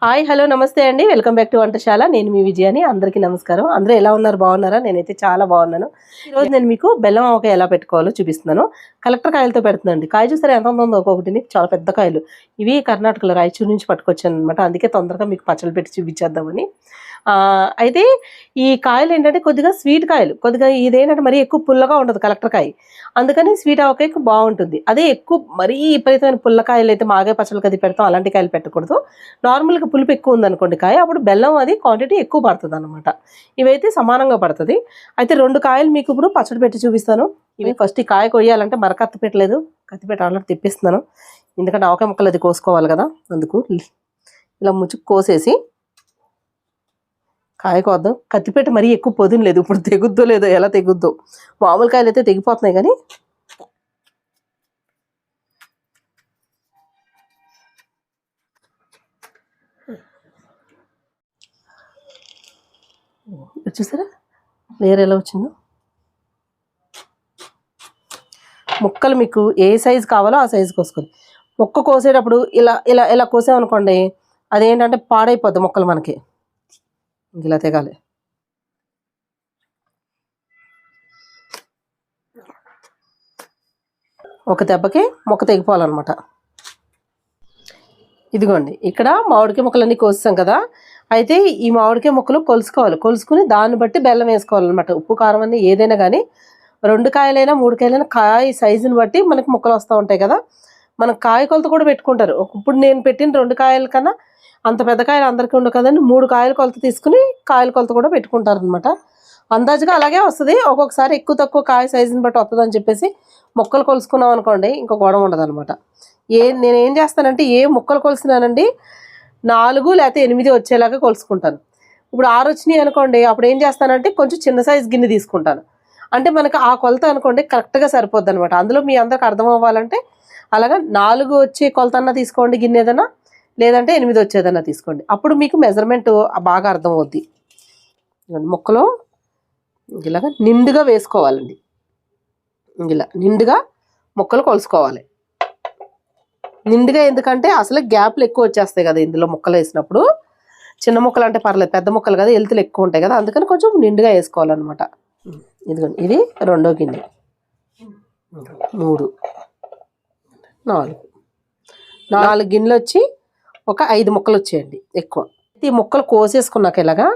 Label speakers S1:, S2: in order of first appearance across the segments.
S1: Hi hello నమస్తే అండి. Welcome back to Vantashala. నేను మీ విజయాని. అందరికీ నమస్కారం. అందరూ ఎలా ఉన్నారు? బాగున్నారా? నేనైతే చాలా బాగున్నాను. ఈరోజు నేను మీకు బెల్లం ఆవకాయ ఎలా పెట్టుకోవాలో చూపిస్తున్నాను. కలెక్టర్ కాయలతో పెడుతుందండి. కాయ చూసారా ఎంత ఉందో ఒక్కొక్కటిని, చాలా పెద్ద కాయలు. ఇవి కర్ణాటకలో రాయచూరు నుంచి పట్టుకొచ్చాను అనమాట. అందుకే తొందరగా మీకు పచ్చళ్ళు పెట్టి చూపించేద్దామని. అయితే ఈ కాయలు ఏంటంటే కొద్దిగా స్వీట్ కాయలు, కొద్దిగా ఇదేంటంటే మరీ ఎక్కువ పుల్లగా ఉండదు కలెక్టర్ కాయ. అందుకని స్వీట్ ఆవకాయకు బాగుంటుంది. అదే ఎక్కువ మరీ విపరీతమైన పుల్లకాయలు అయితే మాగే పచ్చళ్ళకి అది పెడతాం, అలాంటి కాయలు పెట్టకూడదు. నార్మల్గా పులుపు ఎక్కువ ఉందనుకోండి కాయ, అప్పుడు బెల్లం అది క్వాంటిటీ ఎక్కువ పడుతుంది అనమాట. ఇవైతే సమానంగా పడుతుంది. అయితే 2 కాయలు మీకు ఇప్పుడు పచ్చడి పెట్టి చూపిస్తాను. ఇవి ఫస్ట్ ఈ కాయ కొయ్యాలంటే మరకత్తి పెట్టలేదు, కత్తిపెట్టి ఆల్రెడీ తిప్పిస్తున్నాను. ఎందుకంటే ఆవకాయ ముక్కలు అది కోసుకోవాలి కదా, అందుకు ఇలా ముచ్చుకు కోసేసి కాయ కోద్దాం. కత్తిపెట్టి మరీ ఎక్కువ పొదును లేదు, ఇప్పుడు తెగుద్దో లేదో, ఎలా తెగుద్దో. మామూలు కాయలు అయితే తెగిపోతున్నాయి కానీ చూసారా లేయర్ ఎలా వచ్చిందో. ముక్కలు మీకు ఏ సైజు కావాలో ఆ సైజు కోసుకోండి. ముక్క కోసేటప్పుడు ఇలా ఇలా ఇలా కోసామనుకోండి, అదేంటంటే పాడైపోద్ది ముక్కలు మనకి. ఇలా తెగాలి. ఒక దెబ్బకి ముక్క తెగిపోవాలన్నమాట. ఇదిగోండి, ఇక్కడ మామిడికాయ ముక్కలన్నీ కోసాం కదా. అయితే ఈ మామిడికాయ ముక్కలు కొలుసుకోవాలి. కొలుసుకుని దాన్ని బట్టి బెల్లం వేసుకోవాలన్నమాట. ఉప్పు కారం అన్నీ ఏదైనా కానీ 2 కాయలైనా 3 కాయలైనా కాయ సైజుని బట్టి మనకి ముక్కలు వస్తూ ఉంటాయి కదా. మనకు కాయ కొలత కూడా పెట్టుకుంటారు. ఇప్పుడు నేను పెట్టిన 2 కాయల కన్నా అంత పెద్ద కాయలు అందరికీ ఉండవు కదండి. 3 కాయల కొలత తీసుకుని కాయల కొలత కూడా పెట్టుకుంటారు అనమాట. అందాజుగా అలాగే వస్తుంది. ఒక్కొక్కసారి ఎక్కువ తక్కువ కాయ సైజుని బట్టి వస్తుందని చెప్పేసి ముక్కలు కొలుసుకున్నాం అనుకోండి, ఇంకో గొడవ ఉండదు అనమాట. నేనేం చేస్తానంటే ఏ ముక్కలు కొలిసినానండి 4 లేకపోతే 8 వచ్చేలాగా కొలుసుకుంటాను. ఇప్పుడు 6 వచ్చినాయి అనుకోండి, అప్పుడు ఏం చేస్తానంటే కొంచెం చిన్న సైజు గిన్నె తీసుకుంటాను. అంటే మనకు ఆ కొలత అనుకోండి కరెక్ట్గా సరిపోద్ది అనమాట. అందులో మీ అందరికి అర్థం అవ్వాలంటే అలాగా 4 వచ్చే కొలత అన్నా తీసుకోండి గిన్నె ఏదన్నా, లేదంటే 8 వచ్చేదన్నా తీసుకోండి. అప్పుడు మీకు మెజర్మెంట్ బాగా అర్థం అవుద్ది. ముక్కలో ఇలాగా నిండుగా వేసుకోవాలండి. ఇలా నిండుగా ముక్కలు కొలుసుకోవాలి. నిండుగా ఎందుకంటే అసలు గ్యాప్లు ఎక్కువ వచ్చేస్తాయి కదా ఇందులో ముక్కలు వేసినప్పుడు. చిన్న ముక్కలు అంటే పర్లేదు, పెద్ద ముక్కలు కదా ఎలుతులు ఎక్కువ ఉంటాయి కదా, అందుకని కొంచెం నిండుగా వేసుకోవాలన్నమాట. ఇదిగోండి, ఇది 2వ గిన్నె, 3, 4 గిన్నెలు వచ్చి ఒక 5 ముక్కలు వచ్చేయండి ఎక్కువ. ఈ ముక్కలు కోసేసుకున్నాక ఇలాగా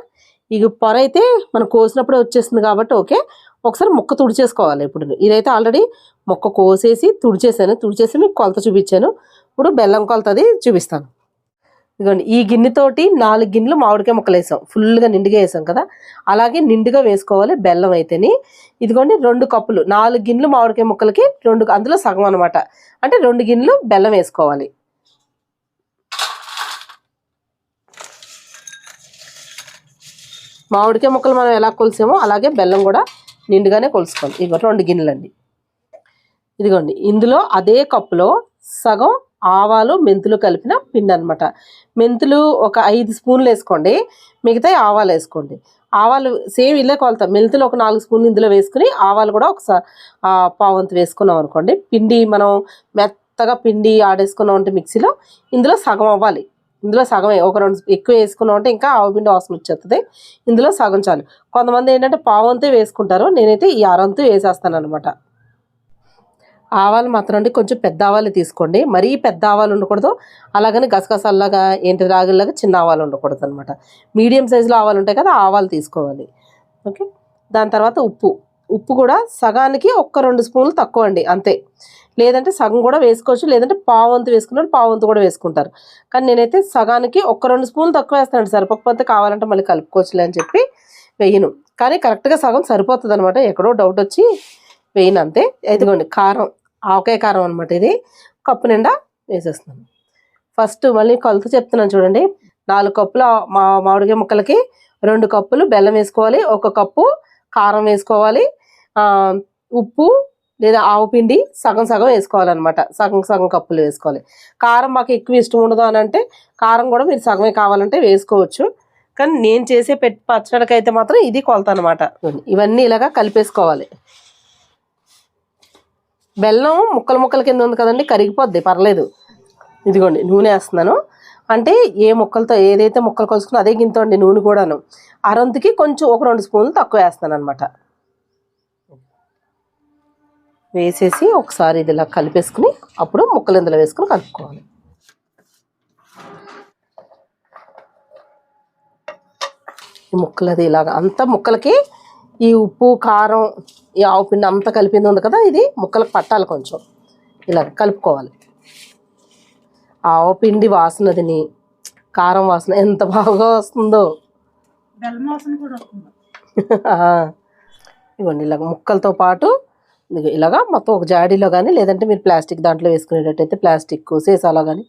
S1: ఇక పొర అయితే మనం కోసినప్పుడే వచ్చేస్తుంది కాబట్టి ఓకే. ఒకసారి ముక్క తుడిచేసుకోవాలి. ఇప్పుడు ఇదైతే ఆల్రెడీ ముక్క కోసేసి తుడిచేసి మీకు కొలత చూపించాను. ఇప్పుడు బెల్లం కొలత అది చూపిస్తాను. ఇదిగోండి, ఈ గిన్నెతోటి 4 గిన్నెలు మామిడికాయ ముక్కలు వేసాం, ఫుల్గా నిండుగా వేసాం కదా, అలాగే నిండుగా వేసుకోవాలి బెల్లం అయితేని. ఇదిగోండి 2 కప్పులు, 4 గిన్నెలు మామిడికాయ ముక్కలకి 2, అందులో సగం అనమాట. అంటే 2 గిన్నెలు బెల్లం వేసుకోవాలి. మామిడికాయ ముక్కలు మనం ఎలా కొలిసామో అలాగే బెల్లం కూడా నిండుగానే కొలుసుకోవాలి. ఇగో 2 గిన్నెలండి. ఇదిగోండి, ఇందులో అదే కప్పులో సగం ఆవాలు మెంతులు కలిపిన పిండి అనమాట. మెంతులు ఒక 5 స్పూన్లు వేసుకోండి, మిగతా ఆవాలు వేసుకోండి. ఆవాలు సేమ్ ఇల్లే కొలత. మెంతులు ఒక 4 స్పూన్లు ఇందులో వేసుకుని ఆవాలు కూడా ఒకసారి పావంతు వేసుకున్నాం అనుకోండి. పిండి మనం మెత్తగా పిండి ఆడేసుకున్నాం అంటే మిక్సీలో, ఇందులో సగం అవ్వాలి. ఇందులో సగమే, ఒక 2 ఎక్కువ వేసుకున్నాం అంటే ఇంకా ఆవపిండి వాసన వచ్చేస్తుంది. ఇందులో సగం చాలు. కొంతమంది ఏంటంటే పావంతే వేసుకుంటారు, నేనైతే ఈ అరంతు వేసేస్తాను అనమాట. ఆవాలు మాత్రం అండి కొంచెం పెద్ద ఆవాలు తీసుకోండి. మరీ పెద్ద ఆవాలు ఉండకూడదు, అలాగని గసగసాల్లాగా ఏంటి రాగుల్లాగా చిన్న ఆవాలు ఉండకూడదు అనమాట. మీడియం సైజులో ఆవాలు ఉంటాయి కదా, ఆవాలు తీసుకోవాలి. ఓకే. దాని తర్వాత ఉప్పు కూడా సగానికి ఒక 2 స్పూన్లు తక్కువ అండి, అంతే. లేదంటే సగం కూడా వేసుకోవచ్చు, లేదంటే పావంతు వేసుకున్నాడు పావంతు కూడా వేసుకుంటారు. కానీ నేనైతే సగానికి ఒక 2 స్పూన్లు తక్కువ వేస్తానండి. సరిపోకపోతే కావాలంటే మళ్ళీ కలుపుకోవచ్చులే అని చెప్పి వేయను. కానీ కరెక్ట్గా సగం సరిపోతుంది అనమాట. ఎక్కడో డౌట్ వచ్చి వేయను అంతే. ఇదిగోండి కారం, ఆవకాయ కారం అనమాట. ఇది కప్పు నిండా వేసేస్తున్నాను. ఫస్ట్ మళ్ళీ కొలత చెప్తున్నాను చూడండి. 4 కప్పుల మామిడికాయ ముక్కలకి 2 కప్పులు బెల్లం వేసుకోవాలి, 1 కప్పు కారం వేసుకోవాలి, ఉప్పు లేదా ఆవు పిండి సగం సగం వేసుకోవాలన్నమాట. సగం కప్పులు వేసుకోవాలి. కారం మాకు ఎక్కువ ఇష్టం ఉండదు అని అంటే కారం కూడా మీరు సగమే కావాలంటే వేసుకోవచ్చు. కానీ నేను చేసే పచ్చడికి అయితే మాత్రం ఇది కొలత అనమాట. ఇవన్నీ ఇలాగా కలిపేసుకోవాలి. బెల్లం ముక్కల కింద ఉంది కదండి, కరిగిపోద్ది, పర్లేదు. ఇదిగోండి నూనె వేస్తున్నాను. అంటే ఏ ముక్కలతో ఏదైతే ముక్కలు కలుసుకున్నా అదే గింత అండి నూనె కూడాను. అరొంతుకి కొంచెం ఒక 2 స్పూన్లు తక్కువ వేస్తాను అనమాట. వేసేసి ఒకసారి ఇది ఇలా కలిపేసుకుని అప్పుడు ముక్కలు ఇందులో వేసుకుని కలుపుకోవాలి. ఈ ముక్కలు అది ఇలాగ అంతా ముక్కలకి ఈ ఉప్పు కారం ఈ ఆవు పిండి అంతా కలిపింది ఉంది కదా, ఇది ముక్కలకు పట్టాలి. కొంచెం ఇలా కలుపుకోవాలి. ఆవు పిండి వాసనదిని కారం వాసన ఎంత బాగా వస్తుందో, ఇవ్వండి. ఇలాగ ముక్కలతో పాటు ఇలాగా మొత్తం ఒక జాడీలో కానీ లేదంటే మీరు ప్లాస్టిక్ దాంట్లో వేసుకునేటట్టయితే ప్లాస్టిక్ సీసాలో కానీ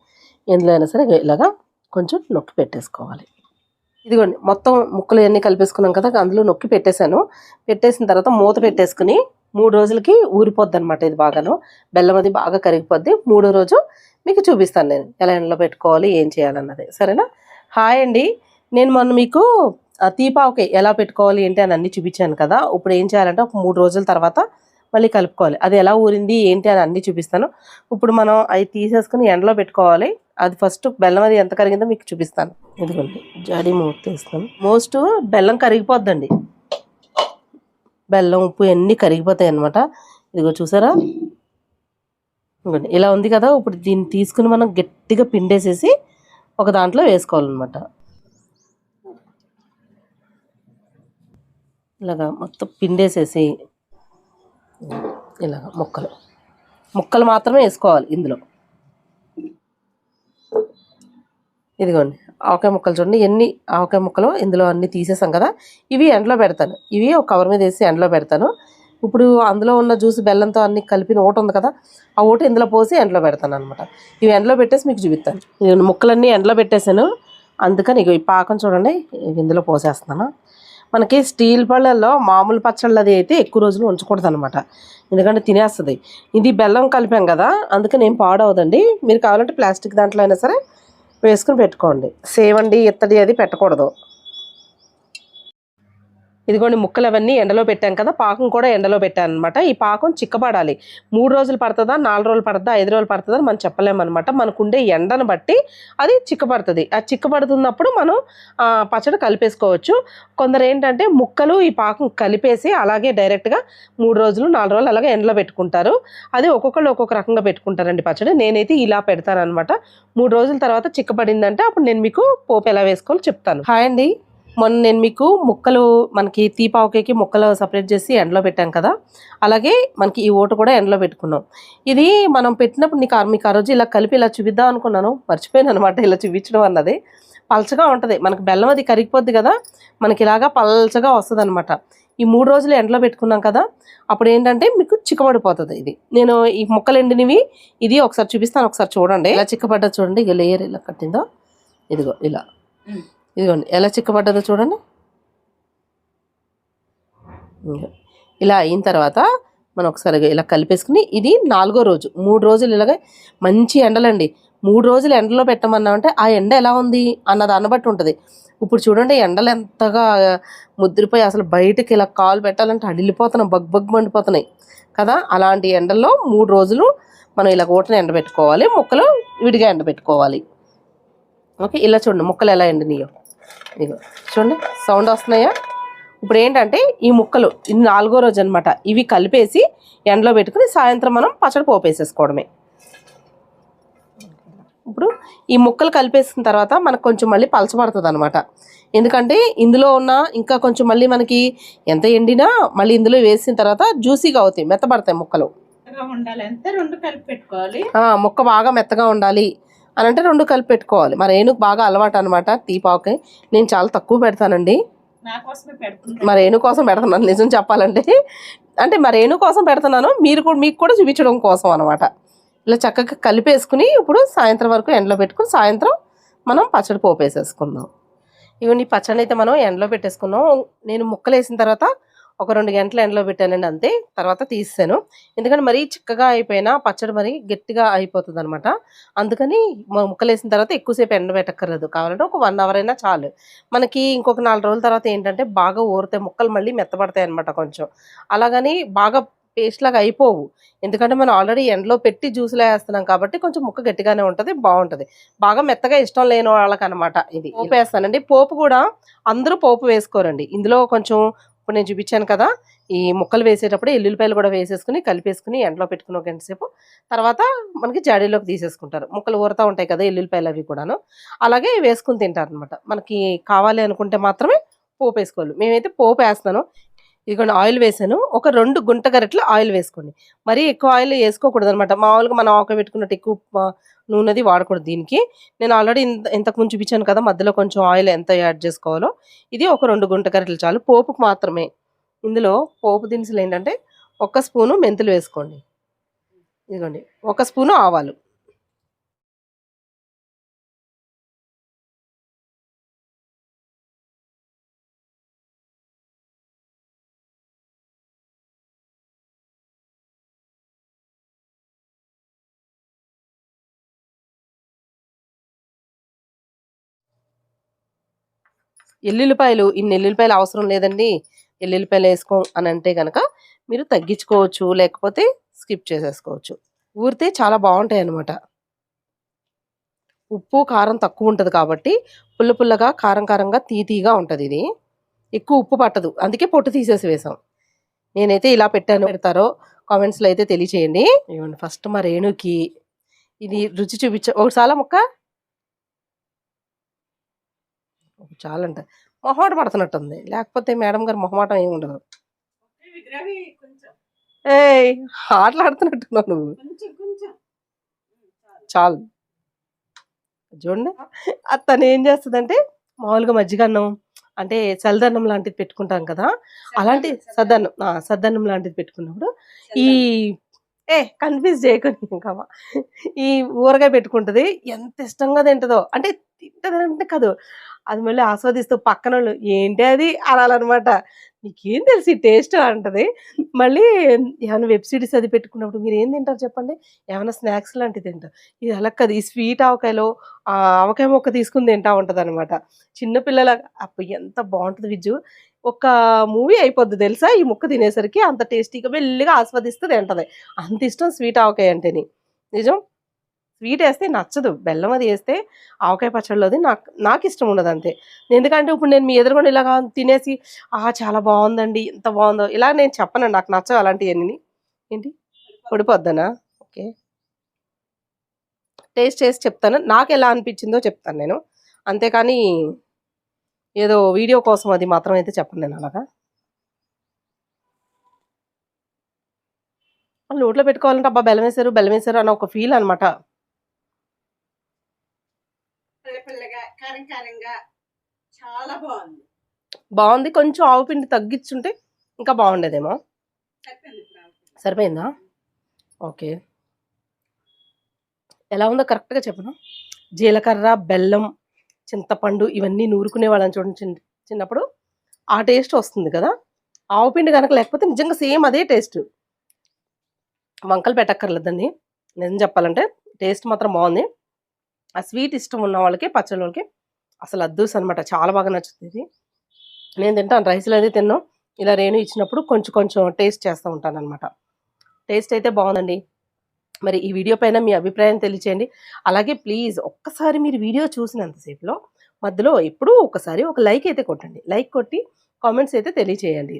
S1: ఎందులో అయినా సరే ఇలాగా కొంచెం నొక్కి పెట్టేసుకోవాలి. ఇదిగోండి మొత్తం ముక్కలు అన్నీ కలిపేసుకున్నాం కదా, అందులో నొక్కి పెట్టేశాను. పెట్టేసిన తర్వాత మూత పెట్టేసుకుని 3 రోజులకి ఊరిపోద్ది అనమాట. ఇది బాగాను బెల్లం అది బాగా కరిగిపోద్ది. 3వ రోజు మీకు చూపిస్తాను నేను ఎలా ఎండలో పెట్టుకోవాలి ఏం చేయాలన్నది. సరేనా? హాయ్ అండి, నేను మొన్న మీకు తీపావకి ఎలా పెట్టుకోవాలి ఏంటి అని అన్నీ చూపించాను కదా. ఇప్పుడు ఏం చేయాలంటే ఒక 3 రోజుల తర్వాత మళ్ళీ కలుపుకోవాలి. అది ఎలా ఊరింది ఏంటి అని అన్నీ చూపిస్తాను. ఇప్పుడు మనం అవి తీసేసుకుని ఎండలో పెట్టుకోవాలి. అది ఫస్ట్ బెల్లం అది ఎంత కరిగిందో మీకు చూపిస్తాను. ఇదిగోండి జాడీ మూత తీస్తాను. మోస్ట్ బెల్లం కరిగిపోద్దండి. బెల్లం ఉప్పు అన్నీ కరిగిపోతాయి అన్నమాట. ఇదిగో చూసారా, ఇదిగోండి ఇలా ఉంది కదా. ఇప్పుడు దీన్ని తీసుకుని మనం గట్టిగా పిండేసేసి ఒక దాంట్లో వేసుకోవాలన్నమాట. ఇలాగా మొత్తం పిండేసేసి ఇలాగ ముక్కలు మాత్రమే వేసుకోవాలి ఇందులో. ఇదిగోండి ఆవకాయ ముక్కలు చూడండి, ఎన్ని ఆవకాయ ముక్కలు ఇందులో అన్నీ తీసేసాం కదా. ఇవి ఎండలో పెడతాను. ఇవి ఒక కవర్ మీద వేసి ఎండలో పెడతాను. ఇప్పుడు అందులో ఉన్న జ్యూస్ బెల్లంతో అన్ని కలిపిన ఓట ఉంది కదా, ఆ ఓట ఇందులో పోసి ఎండలో పెడతాను అనమాట. ఇవి ఎండలో పెట్టేసి మీకు చూపిస్తాను. నేను ముక్కలన్నీ ఎండలో పెట్టేశాను. అందుకని ఇక ఈ పాకం చూడండి ఇందులో పోసేస్తున్నాను. మనకి స్టీల్ పళ్ళల్లో మామూలు పచ్చళ్ళు అది అయితే ఎక్కువ రోజులు ఉంచకూడదు అనమాట, ఎందుకంటే తినేస్తుంది. ఇది బెల్లం కలిపాం కదా, అందుకని ఏం పాడవదండి. మీరు కావాలంటే ప్లాస్టిక్ దాంట్లో అయినా సరే వేసుకుని పెట్టుకోండి. సేవండి ఇత్తడి అది పెట్టకూడదు. ఇదిగోండి ముక్కలు అవన్నీ ఎండలో పెట్టాం కదా, పాకం కూడా ఎండలో పెట్టాను అనమాట. ఈ పాకం చిక్కబడాలి. 3 రోజులు పడుతుందా 4 రోజులు పడుతుందా 5 రోజులు పడుతుందా అని మనం చెప్పలేమన్నమాట. మనకుండే ఎండను బట్టి అది చిక్కబడుతుంది. ఆ చిక్కబడుతున్నప్పుడు మనం పచ్చడి కలిపేసుకోవచ్చు. కొందరు ఏంటంటే ముక్కలు ఈ పాకం కలిపేసి అలాగే డైరెక్ట్గా 3 రోజులు 4 రోజులు అలాగే ఎండలో పెట్టుకుంటారు. అది ఒక్కొక్కళ్ళు ఒక్కొక్క రకంగా పెట్టుకుంటారండి పచ్చడి. నేనైతే ఇలా పెడతాను అనమాట. 3 రోజుల తర్వాత చిక్కబడిందంటే అప్పుడు నేను మీకు పోపు ఎలా వేసుకోవాలో చెప్తాను. హాయ్ అండి, మొన్న నేను మీకు ముక్కలు మనకి తీపావకాయకి ముక్కలు సపరేట్ చేసి ఎండలో పెట్టాం కదా, అలాగే మనకి ఈ ఓటు కూడా ఎండలో పెట్టుకున్నాం. ఇది మనం పెట్టినప్పుడు మీకు ఆ రోజు ఇలా కలిపి ఇలా చూపిద్దాం అనుకున్నాను, మర్చిపోయాను అనమాట. ఇలా చూపించడం అన్నది పలచగా ఉంటుంది. మనకి బెల్లం అది కరిగిపోద్ది కదా, మనకి ఇలాగా పలచగా వస్తుంది అనమాట. ఈ 3 రోజులు ఎండలో పెట్టుకున్నాం కదా, అప్పుడు ఏంటంటే మీకు చిక్కబడిపోతుంది. ఇది నేను ఈ ముక్కలు ఎండినవి ఇది ఒకసారి చూపిస్తాను, ఒకసారి చూడండి. ఇలా చిక్కబడ్డది చూడండి. ఇక లేయర్ ఇలా కట్టిందో ఇదిగో ఇలా, ఇదిగోండి ఎలా చిక్కబడ్డదో చూడండి. ఇలా అయిన తర్వాత మనం ఒకసారి ఇలా కలిపేసుకుని ఇది 4వ రోజు. 3 రోజులు ఇలాగే మంచి ఎండలండి. 3 రోజులు ఎండలో పెట్టమన్నామంటే ఆ ఎండ ఎలా ఉంది అన్న దాన్ని బట్టి ఉంటుంది. ఇప్పుడు చూడండి ఎండలు ఎంతగా ముద్రిపోయి అసలు బయటకి ఇలా కాలు పెట్టాలంటే అడిల్లిపోతున్నాం, బగ్ మండిపోతున్నాయి కదా. అలాంటి ఎండల్లో 3 రోజులు మనం ఇలా ఓటని ఎండబెట్టుకోవాలి, ముక్కలు విడిగా ఎండబెట్టుకోవాలి. ఓకే, ఇలా చూడండి ముక్కలు ఎలా ఎండినాయో. ఇదిగో చూడండి సౌండ్ వస్తున్నాయా. ఇప్పుడు ఏంటంటే ఈ ముక్కలు ఇది 4వ రోజు అనమాట. ఇవి కలిపేసి ఎండలో పెట్టుకుని సాయంత్రం మనం పచ్చడి పోపేసేసుకోవడమే. ఇప్పుడు ఈ ముక్కలు కలిపేసిన తర్వాత మనకు కొంచెం మళ్ళీ పలచబడుతుంది అనమాట. ఎందుకంటే ఇందులో ఉన్న ఇంకా కొంచెం మళ్ళీ మనకి ఎంత ఎండినా మళ్ళీ ఇందులో వేసిన తర్వాత జ్యూసీగా అవుతాయి, మెత్తబడతాయి ముక్కలు. ముక్క బాగా మెత్తగా ఉండాలి అని అంటే 2 కలిపి పెట్టుకోవాలి. మరి ఏనుగు బాగా అలవాటు అనమాట తీపావకాయ. నేను చాలా తక్కువ పెడతానండి, మరి ఏనుగు కోసం పెడుతున్నాను నిజం చెప్పాలంటే. అంటే మరి ఏనుగు కోసం పెడుతున్నాను, మీకు కూడా చూపించడం కోసం అనమాట. ఇలా చక్కగా కలిపేసుకుని ఇప్పుడు సాయంత్రం వరకు ఎండలో పెట్టుకుని సాయంత్రం మనం పచ్చడి పోపేసేసుకుందాం. ఇవన్నీ పచ్చడి అయితే మనం ఎండలో పెట్టేసుకున్నాం. నేను ముక్కలు వేసిన తర్వాత ఒక 2 గంటలు ఎండలో పెట్టానండి, అంతే. తర్వాత తీసాను, ఎందుకంటే మరీ చిక్కగా అయిపోయినా పచ్చడి మరీ గట్టిగా అయిపోతుంది అనమాట. అందుకని ముక్కలు వేసిన తర్వాత ఎక్కువసేపు ఎండ పెట్టక్కర్లేదు, కావాలంటే ఒక 1 అవర్ అయినా చాలు. మనకి ఇంకొక 4 రోజుల తర్వాత ఏంటంటే బాగా ఊరితే ముక్కలు మళ్ళీ మెత్తబడతాయి అనమాట కొంచెం. అలాగని బాగా పేస్ట్ లాగా అయిపోవు. ఎందుకంటే మనం ఆల్రెడీ ఎండలో పెట్టి జ్యూస్‌లో ఏస్తున్నాం కాబట్టి కొంచెం ముక్క గట్టిగానే ఉంటది. బావుంటది. బాగా మెత్తగా ఇష్టం లేని వాళ్ళకనమాట ఇది. పోపేస్తానండి. పోపు కూడా అందరూ పోపు వేసుకోరండి. ఇందులో కొంచెం ఇప్పుడు నేను చూపించాను కదా! ఈ ముక్కలు వేసేటప్పుడు ఎల్లుల్లిపాయలు కూడా వేసేసుకొని, కలిపేసుకొని ఎండలో పెట్టుకొని ఒక గంట సేపు తర్వాత మనకి జాడీలోకి తీసేసుకుంటారు. ముక్కలు ఊరుతా ఉంటాయి కదా! ఎల్లుల్లిపాయలు అవి కూడాను. అలాగే వేసుకొని తింటారనమాట. మనకి కావాలి అనుకుంటే మాత్రమే పోపేసుకోవాలి. మేమైతే పోపేస్తాను. ఇదిగోండి ఆయిల్ వేసాను. ఒక 2 గుంట గరిటెలు ఆయిల్ వేసుకోండి. మరీ ఎక్కువ ఆయిల్ ఏసుకోకూడదనమాట. మామూలుగా మనం ఆవకాయ పెట్టుకున్నట్టు ఎక్కువ నూనెది వాడకూడదు దీనికి. నేను ఆల్రెడీ ఇంతకుముందు చూపించాను కదా! మధ్యలో కొంచెం ఆయిల్ ఎంత యాడ్ చేసుకోవాలో. ఇది ఒక 2 గుంట గరిటెలు చాలు. పోపుకు మాత్రమే. ఇందులో పోపు దినుసులేంటంటే, ఒక స్పూను మెంతులు వేసుకోండి. ఇదిగోండి. ఒక స్పూను ఆవాలు. ఎల్లుల్లిపాయలు ఇన్ని ఎల్లుల్లిపాయలు అవసరం లేదండి. ఎల్లుల్లిపాయలు వేసుకోం అని అంటే గనక మీరు తగ్గించుకోవచ్చు. లేకపోతే స్కిప్ చేసేసుకోవచ్చు. ఊరితే చాలా బావుంటాయన్నమాట. ఉప్పు, కారం తక్కువ ఉంటది కాబట్టి పుల్ల పుల్లగా, కారం కారంగా, తీయగా ఉంటదిది. ఎక్కువ ఉప్పు పట్టదు. అందుకే పొట్టు తీసేసి వేసాం. నేనైతే ఇలా పెడతారో కామెంట్స్‌లో అయితే తెలియచేయండి. ఇదిగోండి ఫస్ట్ మా రేణుకి ఇది రుచి ఒకసాలా ముక్క? చాలంట. మొహమాట పడుతున్నట్టుంది. లేకపోతే మేడం గారు మొహమాటం ఏమి ఉండదు. ఏయ్! ఆటలాడుతున్నట్టున్నావు నువ్వు. చాలు. చూడండి. తనేం చేస్తదంటే మామూలుగా మజ్జిగన్నం అంటే చల్లదన్నం లాంటిది పెట్టుకుంటాం కదా! అలాంటి సద్దన్నం. సద్దన్నం లాంటిది పెట్టుకున్నప్పుడు ఈ కన్‌ఫ్యూజ్ చేయకు ఇంకమ్మ. ఈ ఊరగాయ పెట్టుకుంటది. ఎంత ఇష్టంగా తింటదో. అంటే తింటదంటే కాదు. అది మళ్ళీ ఆస్వాదిస్తూ పక్కనోళ్ళు ఏంటి అది అనాలనమాట. నీకేం తెలుసు ఈ టేస్ట్ అంటది. మళ్ళీ ఏమన్నా వెబ్ సిరీస్ అది పెట్టుకున్నప్పుడు మీరేం తింటారు చెప్పండి? ఏమన్నా స్నాక్స్ లాంటివి తింటారు. ఇది అలా కాదు. ఈ స్వీట్ ఆవకాయలో ఆవకాయ ముక్క తీసుకొని తింటా ఉంటదనమాట. చిన్న పిల్లల ఎంత బావుంటది విజ్జు. ఒక మూవీ అయిపోద్ది తెలుసా? ఈ ముక్క తినేసరికి అంత టేస్టీగా మెల్లిగా ఆస్వాదిస్తూ తింటది. అంత ఇష్టం స్వీట్ ఆవకాయ అంటేని. నిజం. స్వీట్ ఏస్తే నచ్చదు. బెల్లం అది ఏస్తే ఆవకాయ పచ్చడిలోది నాకిష్టం ఉండదంతే. ఎందుకంటే ఇప్పుడు నేను మీ ఎదురుగుండా ఇలాగా తినేసి చాలా బావుందండి. ఎంత బావుందో ఇలా నేను చెప్పనండి. నాకు నచ్చవు అలాంటియన్నీని. ఏంటి? పొడిపోద్దనా? ఓకే. టేస్ట్ చేసి చెప్తాను. నాకెలా అనిపించిందో చెప్తాను నేను. అంతేకానీ ఏదో వీడియో కోసం అది మాత్రం అయితే చెప్పను నేను అలాగా. నోట్లో పెట్టుకోవాలంటే అబ్బా! బెల్లమేశారు, బెల్లమేశారు అన్న ఒక ఫీల్ అనమాట. చాలా బాగుంది. బాగుంది. కొంచెం ఆవు పిండి తగ్గించుంటే ఇంకా బాగుండేదేమో. సరిపోయిందా? ఓకే. ఎలా ఉందో కరెక్ట్‌గా చెప్పనా? జీలకర్ర, బెల్లం, చింతపండు ఇవన్నీ నూరుకునే వాళ్ళని చూడండి చిన్నప్పుడు. ఆ టేస్ట్ వస్తుంది కదా! ఆవు పిండి గనక లేకపోతే నిజంగా సేమ్ అదే టేస్ట్. వంకలు పెట్టక్కర్లేదండి. నిజం చెప్పాలంటే టేస్ట్ మాత్రం బాగుంది. ఆ స్వీట్ ఇష్టం ఉన్న వాళ్ళకి, పచ్చడి వాళ్ళకి అసలు అద్దుసనమాట. చాలా బాగా నచ్చుతుంది. నేను తింటాను. రైస్‌లో అయితే తినను. ఇలా రేణు ఇచ్చినప్పుడు కొంచెం కొంచెం టేస్ట్ చేస్తూ ఉంటాననమాట. టేస్ట్ అయితే బాగుందండి. మరి ఈ వీడియో పైన మీ అభిప్రాయం తెలియచేయండి. అలాగే ప్లీజ్ ఒక్కసారి మీరు వీడియో చూసినంత సేపులో మధ్యలో ఎప్పుడూ ఒకసారి ఒక లైక్ అయితే కొట్టండి. లైక్ కొట్టి కామెంట్స్ అయితే తెలియచేయండి.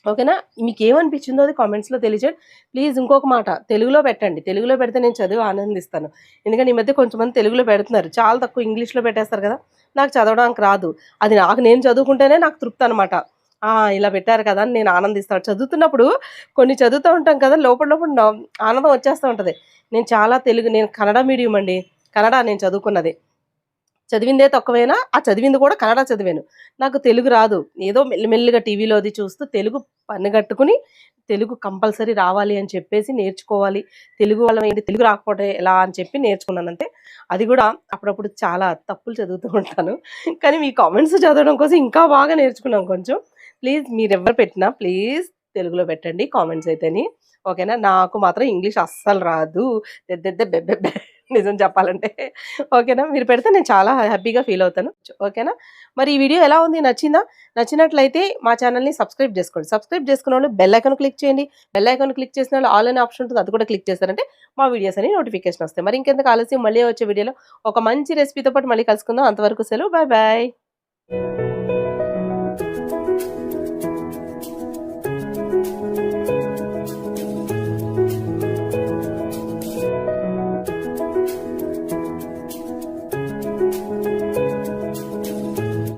S1: ఓకేనా? మీకేమనిపించిందో అది కామెంట్స్‌లో తెలియచేయండి. ప్లీజ్ ఇంకొక మాట తెలుగులో పెట్టండి. తెలుగులో పెడితే నేను చదివి ఆనందిస్తాను. ఎందుకంటే ఈ మధ్య కొంతమంది తెలుగులో పెడుతున్నారు. చాలా తక్కువ ఇంగ్లీష్‌లో పెట్టేస్తారు కదా! నాకు చదవడానికి రాదు. అది నేను చదువుకుంటేనే నాకు తృప్తనమాట. ఇలా పెట్టారు కదా! అని నేను ఆనందిస్తాను. చదువుతున్నప్పుడు కొన్ని చదువుతూ ఉంటాం కదా! లోపల లోపల ఆనందం వచ్చేస్తూ ఉంటది. నేను కన్నడ మీడియం అండి. కన్నడ నేను చదువుకున్నది. చదివిందే తక్కువేనా, ఆ చదివింది కూడా కన్నడ చదివాను. నాకు తెలుగు రాదు. ఏదో మెల్లిమెల్లిగా టీవీలో అది చూస్తూ తెలుగు పనిగట్టుకుని, తెలుగు కంపల్సరీ రావాలి అని చెప్పేసి నేర్చుకోవాలి. తెలుగు వాళ్ళం ఏంటి తెలుగు రాకపోతే ఎలా అని చెప్పి నేర్చుకున్నానంతే. అది కూడా అప్పుడప్పుడు చాలా తప్పులు చదువుతూ ఉంటాను. కానీ మీ కామెంట్స్ చదవడం కోసం ఇంకా బాగా నేర్చుకున్నాను కొంచెం. ప్లీజ్ మీరెవ్వరు పెట్టినా ప్లీజ్ తెలుగులో పెట్టండి కామెంట్స్ అయితేని. ఓకేనా? నాకు మాత్రం ఇంగ్లీష్ అస్సలు రాదు. దెద్దెద్దే బెబ్బెబ్బే నిజం చెప్పాలంటే. ఓకేనా? మీరు పెడితే నేను చాలా హ్యాపీగా ఫీల్ అవుతాను. ఓకేనా? మరి ఈ వీడియో ఎలా ఉంది? నచ్చిందా? నచ్చినట్లయితే మా ఛానెల్‌ని సబ్స్క్రైబ్ చేసుకోండి. సబ్స్క్రైబ్ చేసుకున్నోళ్ళు బెల్ ఐకాన్ క్లిక్ చేయండి. బెల్ ఐకాన్ క్లిక్ చేసినోళ్ళు ఆల్ అనే ఆప్షన్ ఉంటుంది. అది కూడా క్లిక్ చేశారంటే మా వీడియోస్ అన్ని నోటిఫికేషన్ వస్తాయి. మరి ఇంకెందుకు ఆలస్యం, మళ్ళీ వచ్చే వీడియోలో ఒక మంచి రెసిపీతో పాటు మళ్ళీ కలుసుకుందాం. అంతవరకు సెలవు. Bye bye.